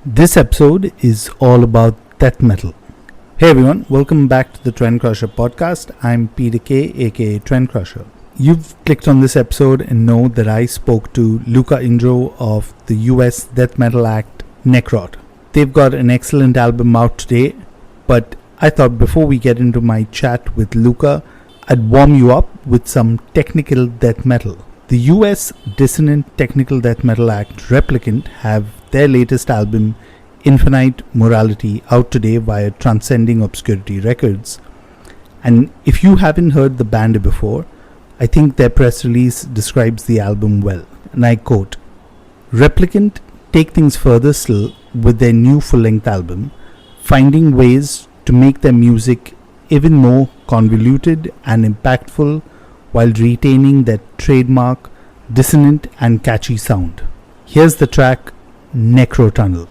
This episode is all about death metal. Hey everyone, welcome back to the Trendcrusher podcast. I'm Peter K, aka Trendcrusher. You've clicked on this episode and know that I spoke to Luca Indrio of the US death metal act Necrot. They've got an excellent album out today, but I thought before we get into my chat with Luca, I'd warm you up with some technical death metal. The US dissonant technical death metal act Replicant have their latest album Infinite Morality out today via Transcending Obscurity Records. And if you haven't heard the band before, I think their press release describes the album well. And I quote, "Replicant take things further still with their new full-length album, finding ways to make their music even more convoluted and impactful while retaining their trademark, dissonant and catchy sound." Here's the track Nekrotunnel.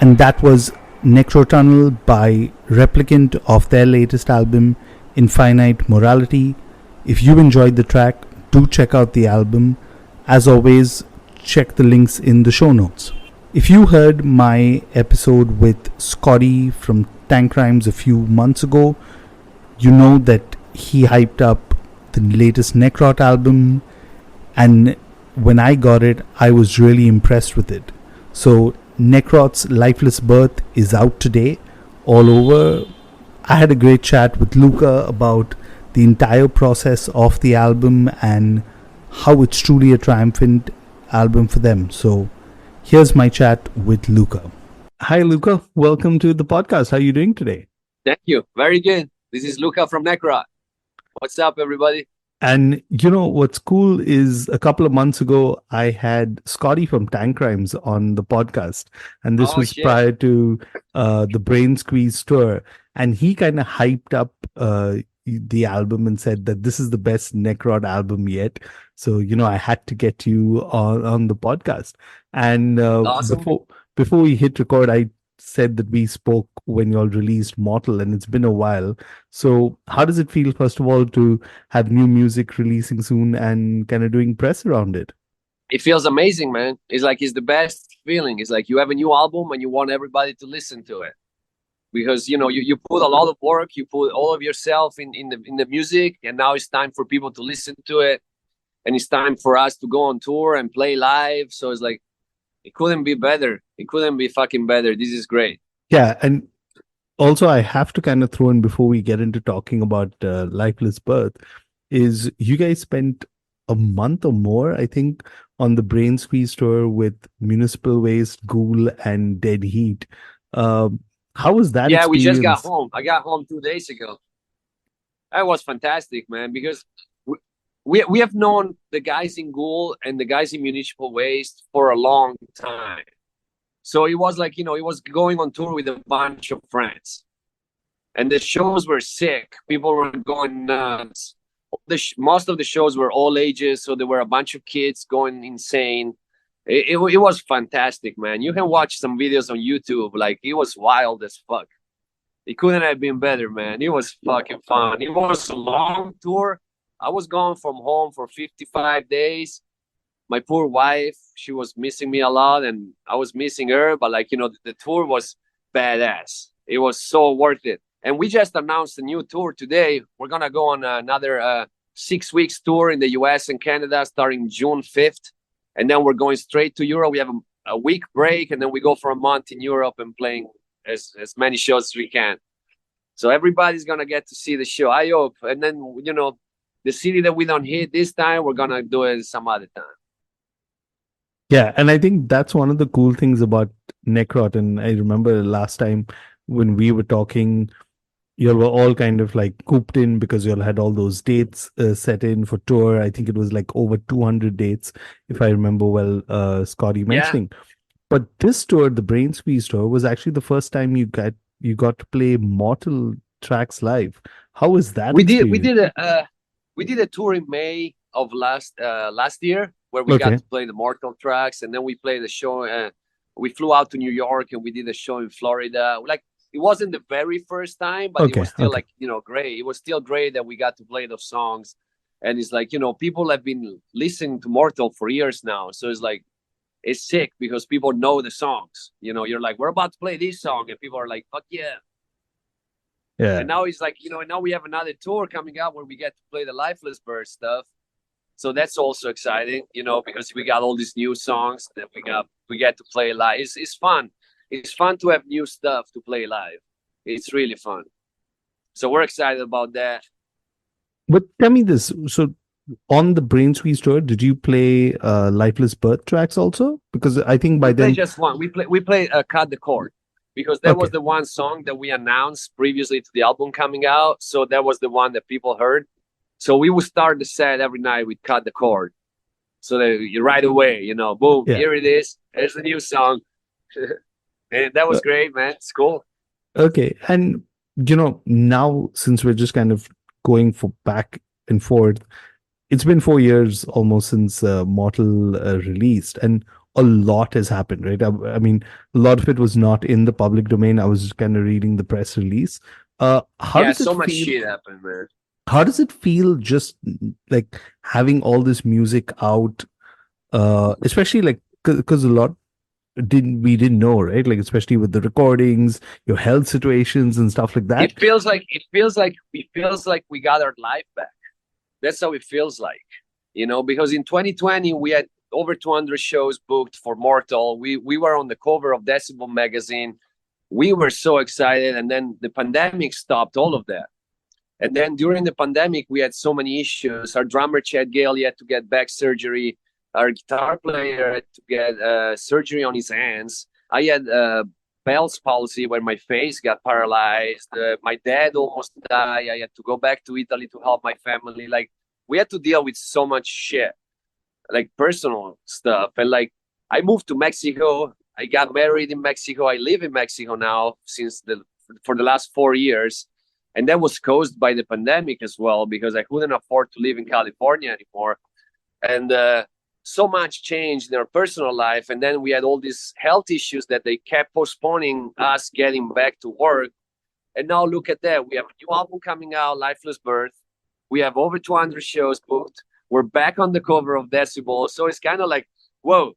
And that was Nekrotunnel by Replicant of their latest album, Infinite Morality. If you enjoyed the track, do check out the album. As always, check the links in the show notes. If you heard my episode with Scotty from Tank Rhymes a few months ago, you know that he hyped up the latest Necrot album, and when I got it, I was really impressed with it. So Necrot's Lifeless Birth is out today all over. I had a great chat with Luca about the entire process of the album and how it's truly a triumphant album for them. So here's my chat with Luca. Hi Luca, welcome to the podcast. How are you doing today? Thank you. Very good. This is Luca from Necrot. What's up, everybody? And you know what's cool is a couple of months ago I had Scotty from Tank Rhymes on the podcast, and this was prior to the Brain Squeeze tour, and he kind of hyped up the album and said that this is the best Necrot album yet. So I had to get you on the podcast. And Awesome. before we hit record, I said that we spoke when you all released Mortal, and it's been a while. So how does it feel, first of all, to have new music releasing soon and kind of doing press around it? It feels amazing, man. It's the best feeling. It's like you have a new album and you want everybody to listen to it. Because you put a lot of work, you put all of yourself in the music, and now it's time for people to listen to it. And it's time for us to go on tour and play live. So it's like, it couldn't be better. It couldn't be fucking better. This is great. Yeah, and also I have to kind of throw in before we get into talking about Lifeless Birth, is you guys spent a month or more, I think, on the Brain Squeeze tour with Municipal Waste, Ghoul, and Dead Heat. How was that experience? We just got home. I got home 2 days ago. That was fantastic, man, because we have known the guys in Ghoul and the guys in Municipal Waste for a long time. So it was like, it was going on tour with a bunch of friends. And the shows were sick. People were going nuts. Most of the shows were all ages, so there were a bunch of kids going insane. It was fantastic, man. You can watch some videos on YouTube. Like, it was wild as fuck. It couldn't have been better, man. It was fucking fun. It was a long tour. I was gone from home for 55 days. My poor wife, she was missing me a lot, and I was missing her. But the tour was badass. It was so worth it. And we just announced a new tour today. We're gonna go on another 6 weeks tour in the US and Canada starting June 5th. And then we're going straight to Europe. We have a week break, and then we go for a month in Europe and playing as many shows as we can. So everybody's gonna get to see the show, I hope. And then, the city that we don't hit this time, we're gonna do it some other time. Yeah, and I think that's one of the cool things about Necrot. And I remember last time when we were talking, you all were all kind of like cooped in because you all had all those dates set in for tour. I think it was like over 200 dates, if I remember well, Scotty mentioning. Yeah. But this tour, the Brain Squeeze tour, was actually the first time you got to play Mortal tracks live. How was that? We did a tour in May of last year where we got to play the Mortal tracks, and then we played the show. We flew out to New York and we did a show in Florida. Like, it wasn't the very first time, but it was still great. It was still great that we got to play those songs. And it's like, people have been listening to Mortal for years now. So it's like, it's sick because people know the songs. You're like, we're about to play this song, and people are like, fuck yeah. Yeah. And now it's like, now we have another tour coming up where we get to play the Lifeless Birth stuff. So that's also exciting, because we got all these new songs that we get to play live. It's fun. It's fun to have new stuff to play live. It's really fun. So we're excited about that. But tell me this. So on the Brain Squeeze tour, did you play Lifeless Birth tracks also? Because I think by then... We played just one. We played Cut the Cord. Because that was the one song that we announced previously to the album coming out. So that was the one that people heard. So we would start the set every night with Cut the Cord. So that you right away, boom, here it is. There's the new song. And that was great, man. It's cool. Okay. And, now since we're just kind of going for back and forth, it's been 4 years almost since Mortal released. And a lot has happened, right? I mean, a lot of it was not in the public domain. I was just kind of reading the press release. How Yeah, does it so much feel? shit happened, man. How does it feel just like having all this music out, especially like because a lot didn't know, right? Like especially with the recordings, your health situations and stuff like that. It feels like we got our life back. That's how it feels like, because in 2020 we had over 200 shows booked for Mortal. We were on the cover of Decibel magazine. We were so excited, and then the pandemic stopped all of that. And then during the pandemic, we had so many issues. Our drummer Chad Gale had to get back surgery. Our guitar player had to get surgery on his hands. I had Bell's palsy where my face got paralyzed. My dad almost died. I had to go back to Italy to help my family. Like, we had to deal with so much shit, like personal stuff. And like, I moved to Mexico. I got married in Mexico. I live in Mexico now for the last 4 years. And that was caused by the pandemic as well, because I couldn't afford to live in California anymore. And so much changed in our personal life. And then we had all these health issues that they kept postponing us getting back to work. And now look at that. We have a new album coming out, Lifeless Birth. We have over 200 shows booked. We're back on the cover of Decibel. So it's kind of like, whoa,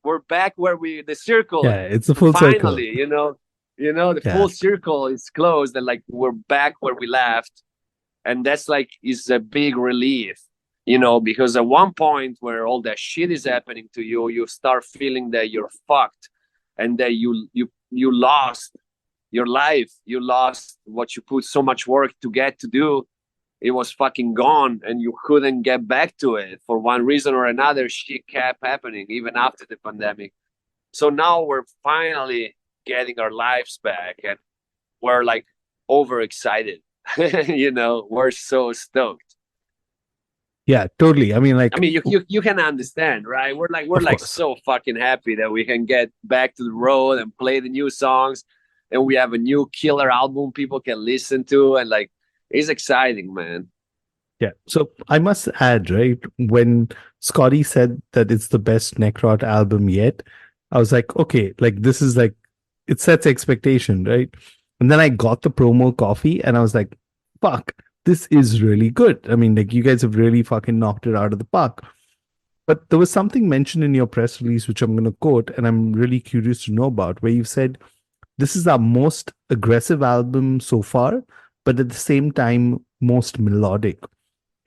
we're back where the circle, Yeah, it's a full circle. finally, the Yeah. full circle is closed, and like we're back where we left. And that's like is a big relief, because at one point where all that shit is happening to you, you start feeling that you're fucked, and that you lost your life. You lost what you put so much work to get to do. It was fucking gone, and you couldn't get back to it for one reason or another. Shit kept happening even after the pandemic. So now we're finally getting our lives back, and we're like overexcited. We're so stoked. Yeah, totally. I mean, like, you can understand, right? We're of like course. so fucking happy that we can get back to the road and play the new songs, and we have a new killer album people can listen to, and like, it's exciting, man. Yeah. So I must add, right, when Scotty said that it's the best Necrot album yet, I was like, okay, like this is like it sets expectation, right? And then I got the promo coffee and I was like, fuck, this is really good. I mean, like you guys have really fucking knocked it out of the park. But there was something mentioned in your press release, which I'm going to quote, and I'm really curious to know about, where you said, this is our most aggressive album so far, but at the same time, most melodic.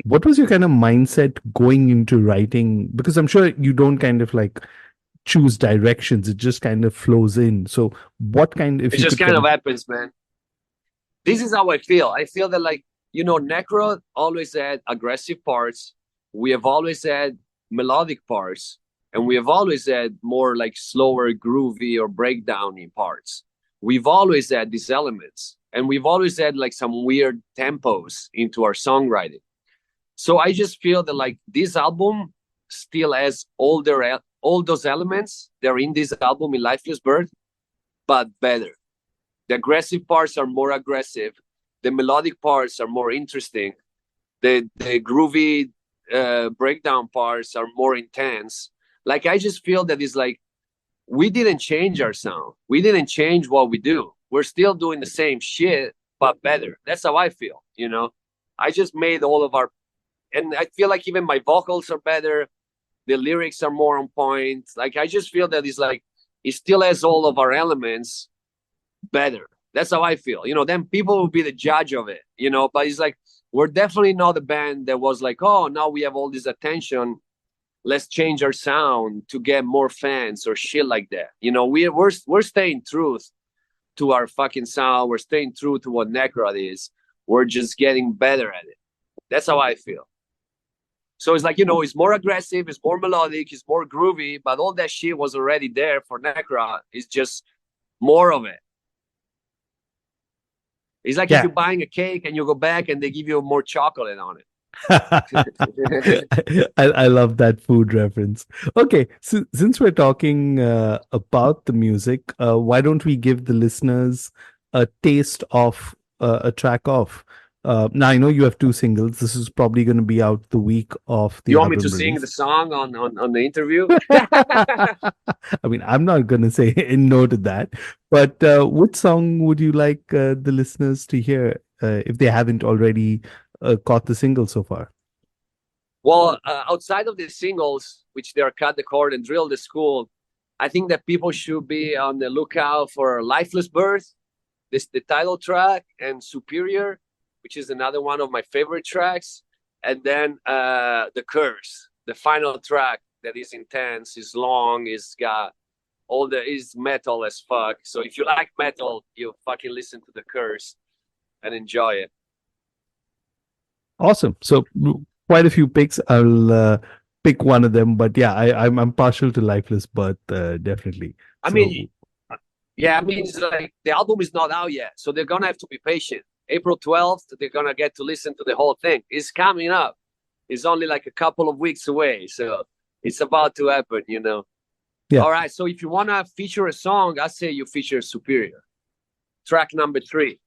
What was your kind of mindset going into writing? Because I'm sure you don't kind of like choose directions, it just kind of flows in. So, what kind, if It you just could kind of happens, man. This is how I feel. I feel that, like, Necro always had aggressive parts. We have always had melodic parts, and we have always had more like slower, groovy or breakdowny parts. We've always had these elements, and we've always had like some weird tempos into our songwriting. So I just feel that like this album still has all those elements. They're in this album in Lifeless Birth, but better. The aggressive parts are more aggressive. The melodic parts are more interesting. The groovy breakdown parts are more intense. Like, I just feel that it's like we didn't change our sound. We didn't change what we do. We're still doing the same shit, but better. That's how I feel, I just made all of our, and I feel like even my vocals are better. The lyrics are more on point. Like, I just feel that it's like it still has all of our elements better. That's how I feel. Then people will be the judge of it, but it's like we're definitely not a band that was like, oh, now we have all this attention, let's change our sound to get more fans or shit like that. We're staying true to our fucking sound. We're staying true to what Necrot is. We're just getting better at it. That's how I feel. So it's like, it's more aggressive, it's more melodic, it's more groovy, but all that shit was already there for Necrot. It's just more of it. It's like if you're buying a cake and you go back and they give you more chocolate on it. I love that food reference. Okay, so since we're talking about the music, why don't we give the listeners a taste of a track of Now I know you have two singles. This is probably going to be out the week of the You want me to album sing the release. song on the interview? I mean, I'm not going to say no to that, but which song would you like the listeners to hear if they haven't already caught the single so far? Well, outside of the singles, which they are Cut the Cord and Drill the School, I think that people should be on the lookout for Lifeless Birth, the title track, and Superior, which is another one of my favorite tracks. And then The Curse, the final track that is intense, is long, is got is metal as fuck. So if you like metal, you fucking listen to The Curse and enjoy it. Awesome. So quite a few picks. I'll pick one of them, but yeah, I'm partial to Lifeless Birth, definitely. I mean, it's like the album is not out yet, so they're gonna have to be patient. April 12th, they're gonna get to listen to the whole thing. It's coming up. It's only like a couple of weeks away, so it's about to happen, you know. Yeah. All right, so if you wanna feature a song, I say you feature Superior, track number 3.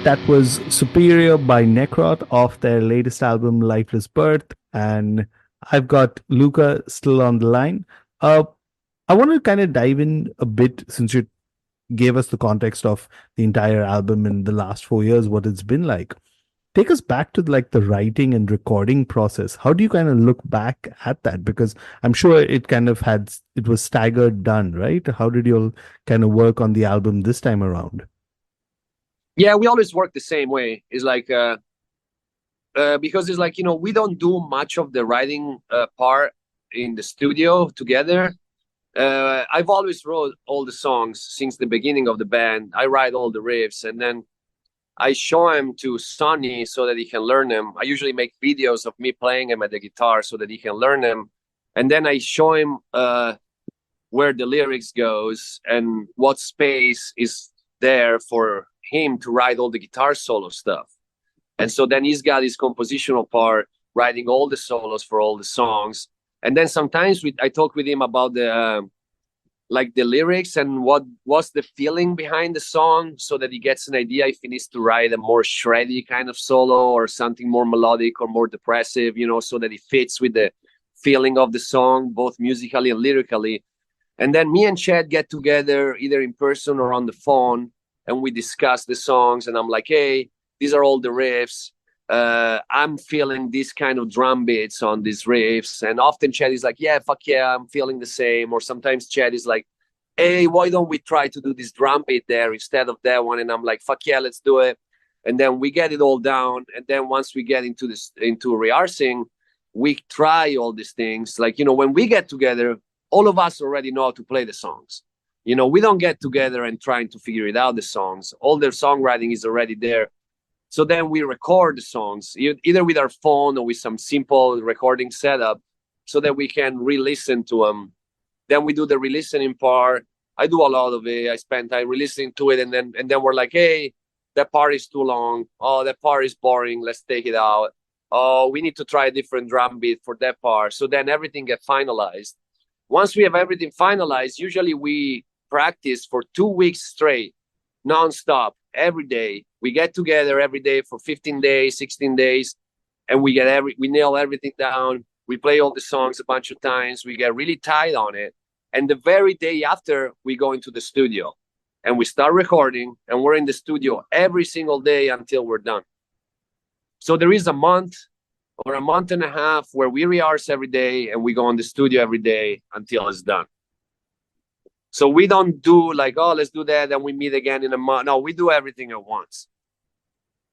That was Superior by Necrot off their latest album, Lifeless Birth. And I've got Luca still on the line. Uh, I want to kind of dive in a bit since you gave us the context of the entire album in the last 4 years, what it's been like. Take us back to like the writing and recording process. How do you kind of look back at that? Because I'm sure it kind of it was staggered done, right? How did you all kind of work on the album this time around? Yeah, we always work the same way. It's like because it's like, we don't do much of the writing part in the studio together. I've always wrote all the songs since the beginning of the band. I write all the riffs, and then I show him to Sonny so that he can learn them. I usually make videos of me playing him at the guitar so that he can learn them, and then I show him where the lyrics goes and what space is there for him to write all the guitar solo stuff. And so then he's got his compositional part, writing all the solos for all the songs. And then sometimes I talk with him about the lyrics and what's the feeling behind the song, so that he gets an idea if he needs to write a more shreddy kind of solo or something more melodic or more depressive, so that it fits with the feeling of the song, both musically and lyrically. And then me and Chad get together either in person or on the phone, and we discuss the songs. And I'm like, hey, these are all the riffs. I'm feeling this kind of drum beats on these riffs. And often Chad is like, yeah, fuck yeah, I'm feeling the same. Or sometimes Chad is like, hey, why don't we try to do this drum beat there instead of that one? And I'm like, fuck yeah, let's do it. And then we get it all down. And then once we get into rehearsing, we try all these things. Like, when we get together, all of us already know how to play the songs. We don't get together and trying to figure it out, the songs. All their songwriting is already there. So then we record the songs, either with our phone or with some simple recording setup, so that we can re-listen to them. Then we do the re-listening part. I do a lot of it. I spend time re-listening to it, and then we're like, hey, that part is too long. Oh, that part is boring. Let's take it out. Oh, we need to try a different drum beat for that part. So then everything gets finalized. Once we have everything finalized, usually we practice for 2 weeks straight, nonstop, every day. We get together every day for 15 days, 16 days, and we nail everything down. We play all the songs a bunch of times. We get really tight on it. And the very day after, we go into the studio and we start recording, and we're in the studio every single day until we're done. So there is a month or a month and a half where we rehearse every day and we go in the studio every day until it's done. So we don't do like, oh, let's do that, and we meet again in a month. No, we do everything at once.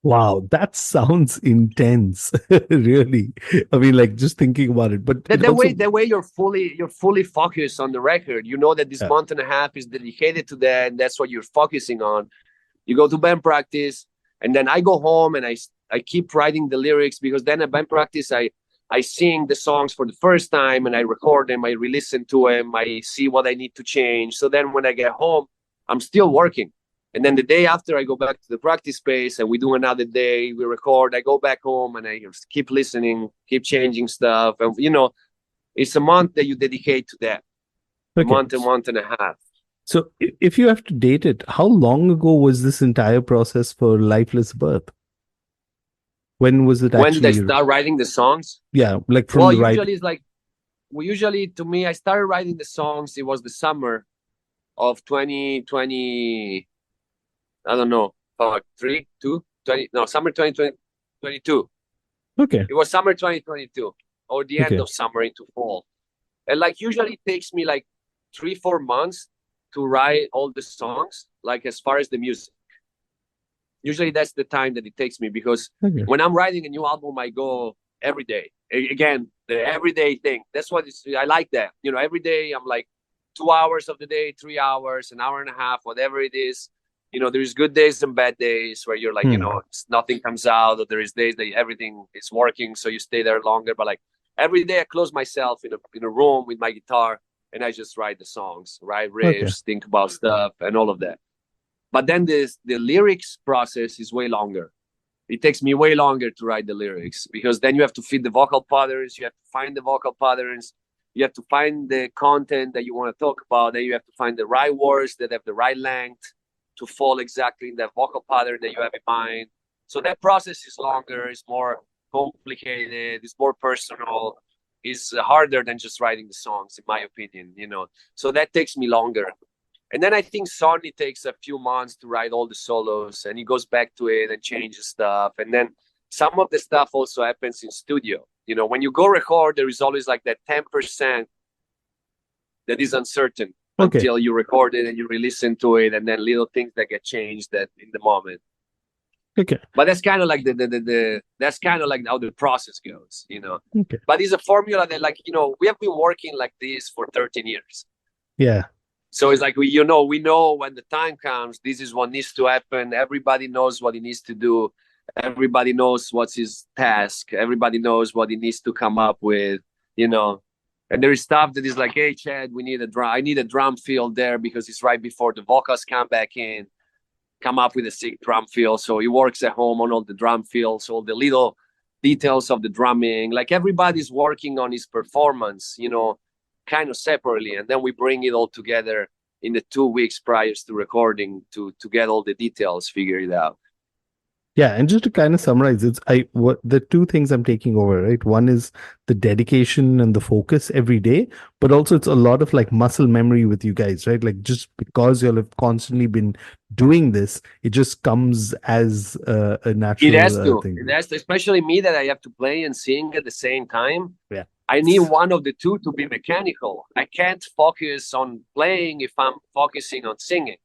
Wow, that sounds intense. Really. I mean, like, just thinking about it. But the way you're fully focused on the record. You know that this month and a half is dedicated to that, and that's what you're focusing on. You go to band practice, and then I go home and I keep writing the lyrics, because then at band practice I sing the songs for the first time and I record them, I re-listen to them, I see what I need to change. So then when I get home, I'm still working. And then the day after, I go back to the practice space and we do another day, we record, I go back home and I keep listening, keep changing stuff. And, it's a month that you dedicate to that. Okay. A month and a half. So if you have to date it, how long ago was this entire process for Lifeless Birth? When was it actually? When did I start writing the songs? Yeah, like from the usually it's like, to me, I started writing the songs. It was the summer of 2020. I don't know, 20, no, summer 2022. Okay. It was summer 2022 or the end of summer into fall. And like usually it takes me like 3-4 months to write all the songs, like as far as the music. Usually that's the time that it takes me, because when I'm writing a new album, I go every day. Again, the everyday thing. That's what I like that. Every day I'm like 2 hours of the day, 3 hours, an hour and a half, whatever it is. There's good days and bad days where you're like, nothing comes out, or there is days that everything is working, so you stay there longer. But like every day I close myself in a room with my guitar and I just write the songs, write riffs, think about stuff and all of that. But then the lyrics process is way longer. It takes me way longer to write the lyrics, because then you have to fit the vocal patterns. You have to find the vocal patterns. You have to find the content that you want to talk about. Then you have to find the right words that have the right length. to fall exactly in that vocal pattern that you have in mind. So that process is longer, it's more complicated, it's more personal, it's harder than just writing the songs, in my opinion, you know. So that takes me longer. And then I think Sonny takes a few months to write all the solos, and he goes back to it and changes stuff. And then some of the stuff also happens in studio. You know, when you go record, there is always like that 10% that is uncertain until you record it and you re-listen to it, and then little things that get changed that in the moment. Okay. But that's kind of like that's kind of like how the process goes, you know. Okay. But it's a formula that, like, you know, we have been working like this for 13 years. Yeah. So it's like, we know when the time comes, this is what needs to happen. Everybody knows what he needs to do. Everybody knows what's his task. Everybody knows what he needs to come up with, you know. And there is stuff that is like, hey, Chad, we need a drum. I need a drum fill there because it's right before the vocals come back in. Come up with a sick drum fill. So he works at home on all the drum fills, all the little details of the drumming. Like, everybody's working on his performance, you know, kind of separately, and then we bring it all together in the 2 weeks prior to recording to get all the details figured out. Yeah, and just to kind of summarize, what the two things I'm taking over, right? One is the dedication and the focus every day, but also it's a lot of like muscle memory with you guys, right? Like, just because you'll have constantly been doing this, it just comes as a natural It has to. thing. It has to, especially me, that I have to play and sing at the same time. Yeah. I need one of the two to be mechanical. I can't focus on playing if I'm focusing on singing.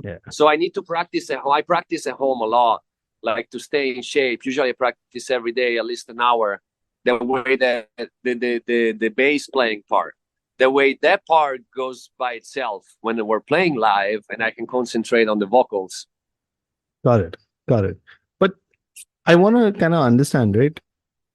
Yeah. So I need to practice at home. I practice at home a lot, like, to stay in shape. Usually I practice every day, at least an hour. The way that the bass playing part, the way that part goes by itself when we're playing live, and I can concentrate on the vocals. Got it. But I want to kind of understand, right?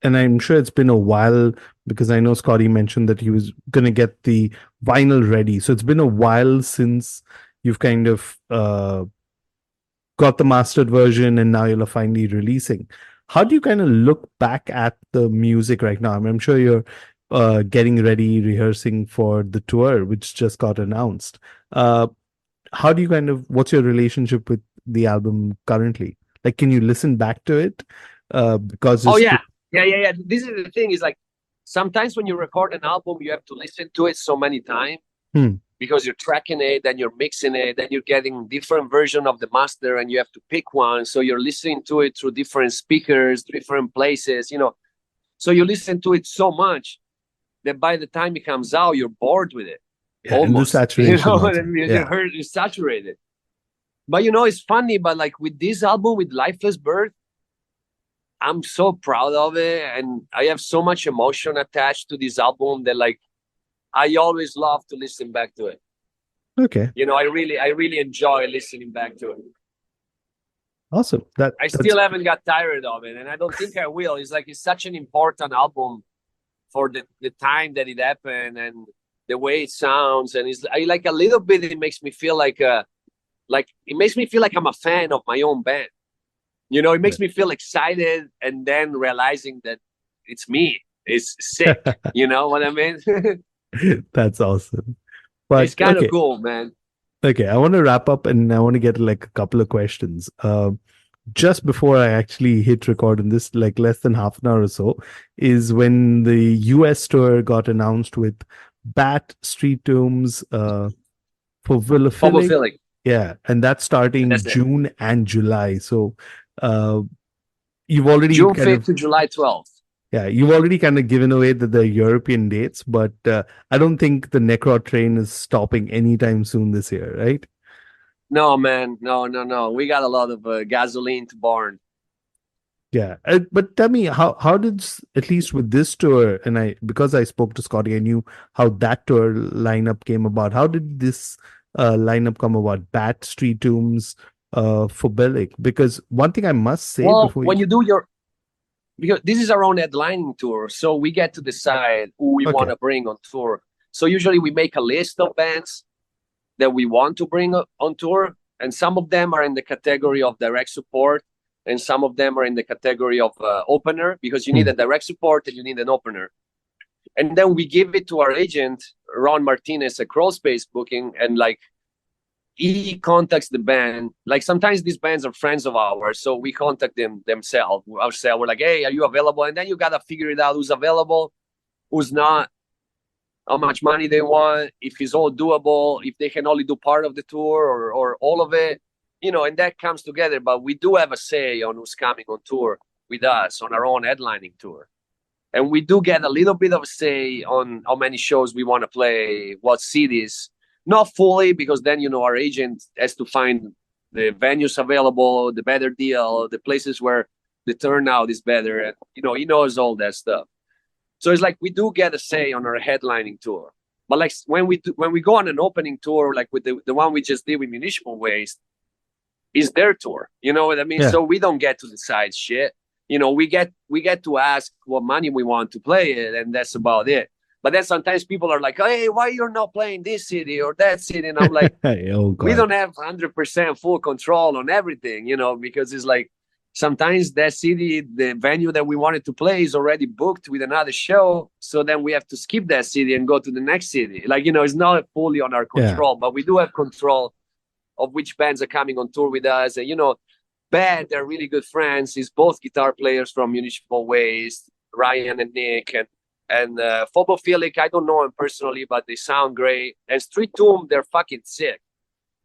And I'm sure it's been a while, because I know Scotty mentioned that he was going to get the vinyl ready. So it's been a while since you've kind of got the mastered version, and now you're finally releasing. How do you kind of look back at the music right now? I'm sure you're getting ready, rehearsing for the tour, which just got announced. How do you what's your relationship with the album currently? Like, can you listen back to it? Because Yeah. This is the thing, is like, sometimes when you record an album, you have to listen to it so many times because you're tracking it, then you're mixing it, then you're getting different version of the master, and you have to pick one. So you're listening to it through different speakers, different places, you know. So you listen to it so much that by the time it comes out, you're bored with it. Yeah, almost. And the saturation. You know what I mean? You're saturated. But, you know, it's funny, but like with this album, with Lifeless Birth, I'm so proud of it, and I have so much emotion attached to this album that, like, I always love to listen back to it. Okay. You know, I really enjoy listening back to it. Awesome. I still haven't got tired of it, and I don't think I will. It's like, it's such an important album for the time that it happened and the way it sounds, and it's like a little bit. It makes me feel like I'm a fan of my own band. You know, it makes me feel excited, and then realizing that it's me. It's sick. You know what I mean? That's awesome. But it's kind of cool, man. Okay, I want to wrap up, and I want to get like a couple of questions. Just before I actually hit record in this, like less than half an hour or so, is when the US tour got announced with Bat, Street Tombs, for Villaphilic. Yeah, and that's starting June and July. So you've already June 5th to July 12th. Yeah, you've already kind of given away the European dates, but I don't think the Necrot train is stopping anytime soon this year, right? No, man. No. We got a lot of gasoline to burn. Yeah, but tell me, how did, at least with this tour, and because I spoke to Scotty, I knew how that tour lineup came about. How did this lineup come about? Bat, Street Tombs, for Bellic? Because one thing I must say, because this is our own headlining tour, so we get to decide who we want to bring on tour. So usually we make a list of bands that we want to bring on tour, and some of them are in the category of direct support, and some of them are in the category of opener, because you need a direct support and you need an opener. And then we give it to our agent, Ron Martinez at Crawlspace Booking, and like, he contacts the band. Like sometimes these bands are friends of ours, so we contact them themselves. We're like, hey, are you available? And then you gotta figure it out who's available, who's not, how much money they want, if it's all doable, if they can only do part of the tour or all of it, and that comes together. But we do have a say on who's coming on tour with us on our own headlining tour. And we do get a little bit of a say on how many shows we want to play, what cities. Not fully, because then, our agent has to find the venues available, the better deal, the places where the turnout is better. And, he knows all that stuff. So it's like we do get a say on our headlining tour. But like when we go on an opening tour, like with the one we just did with Municipal Waste, is their tour. You know what I mean? Yeah. So we don't get to decide shit. We get to ask what money we want to play it, and that's about it. But then sometimes people are like, hey, why you're not playing this city or that city? And I'm like, oh, God. We don't have 100% full control on everything, because it's like sometimes that city, the venue that we wanted to play is already booked with another show. So then we have to skip that city and go to the next city. Like, it's not fully on our control, but we do have control of which bands are coming on tour with us. And, band, they're really good friends. He's both guitar players from Municipal Waste, Ryan and Nick. And Phobophilic, I don't know him personally, but they sound great. And Street Tomb, they're fucking sick.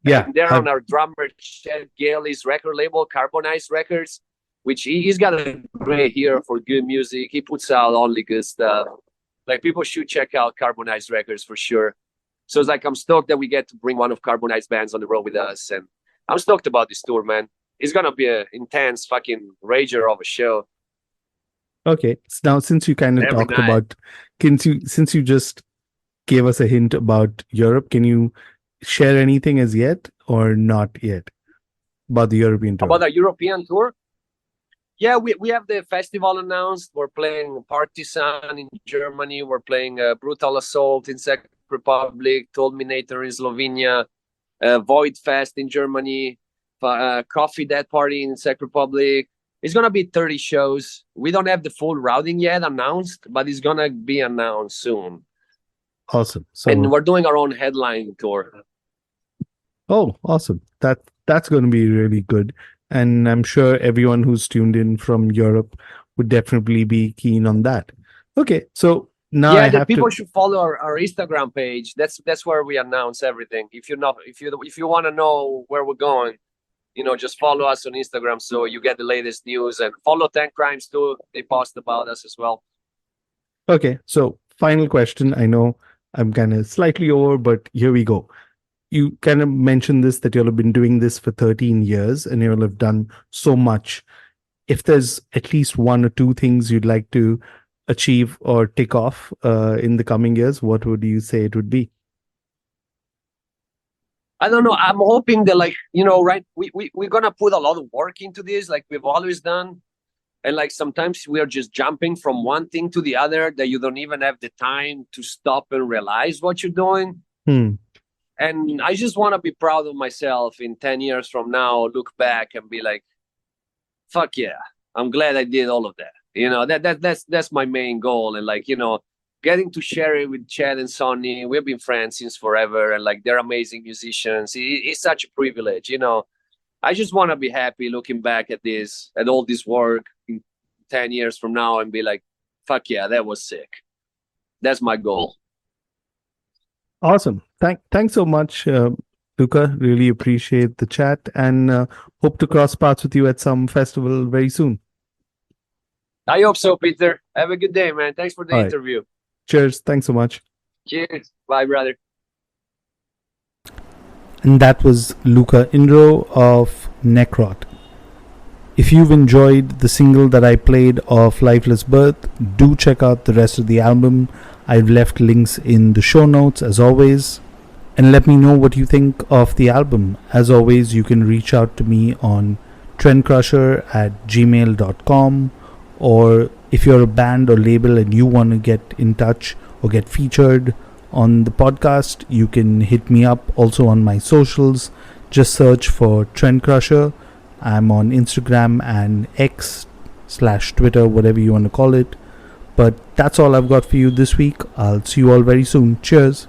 Yeah, and they're on our drummer Chad Gailey's record label, Carbonized Records, which he's got a great ear for good music. He puts out only good stuff. Like, people should check out Carbonized Records for sure. So it's like I'm stoked that we get to bring one of Carbonized bands on the road with us, and I'm stoked about this tour, man. It's gonna be an intense fucking rager of a show. Okay, now since you kind of Every talked night. about, since you just gave us a hint about Europe, can you share anything as yet or not yet about the European tour? About the European tour? Yeah, we have the festival announced. We're playing Partisan in Germany. We're playing Brutal Assault in Czech Republic, Tolminator in Slovenia, Void Fest in Germany, Coffee Dead Party in Czech Republic. It's going to be 30 shows. We don't have the full routing yet announced, but it's going to be announced soon. Awesome. So, and we're doing our own headline tour. Oh, awesome. That's going to be really good. And I'm sure everyone who's tuned in from Europe would definitely be keen on that. Okay, so now people should follow our Instagram page. That's where we announce everything. If you want to know where we're going, just follow us on Instagram so you get the latest news, and follow Tank Crimes too. They post about us as well. Okay, so final question. I know I'm kind of slightly over, but here we go. You kind of mentioned this, that you'll have been doing this for 13 years and you'll have done so much. If there's at least one or two things you'd like to achieve or tick off in the coming years, what would you say it would be? I don't know. I'm hoping that, like, right, we're going to put a lot of work into this, like we've always done. And like sometimes we are just jumping from one thing to the other that you don't even have the time to stop and realize what you're doing. And I just want to be proud of myself in 10 years from now, look back and be like, fuck yeah, I'm glad I did all of that. That's my main goal. And like, getting to share it with Chad and Sonny, we've been friends since forever, and like they're amazing musicians. It's such a privilege, I just want to be happy looking back at all this work in 10 years from now and be like, fuck yeah, that was sick. That's my goal. Awesome. Thanks so much, Luca. Really appreciate the chat, and hope to cross paths with you at some festival very soon. I hope so, Peter. Have a good day, man. Thanks for the interview. Cheers. Thanks so much. Cheers. Bye, brother. And that was Luca Indrio of Necrot. If you've enjoyed the single that I played of Lifeless Birth, do check out the rest of the album. I've left links in the show notes as always. And let me know what you think of the album. As always, you can reach out to me on trendcrusher@gmail.com, or if you're a band or label and you want to get in touch or get featured on the podcast, you can hit me up also on my socials. Just search for Trendcrusher. I'm on Instagram and X/Twitter, whatever you want to call it. But that's all I've got for you this week. I'll see you all very soon. Cheers.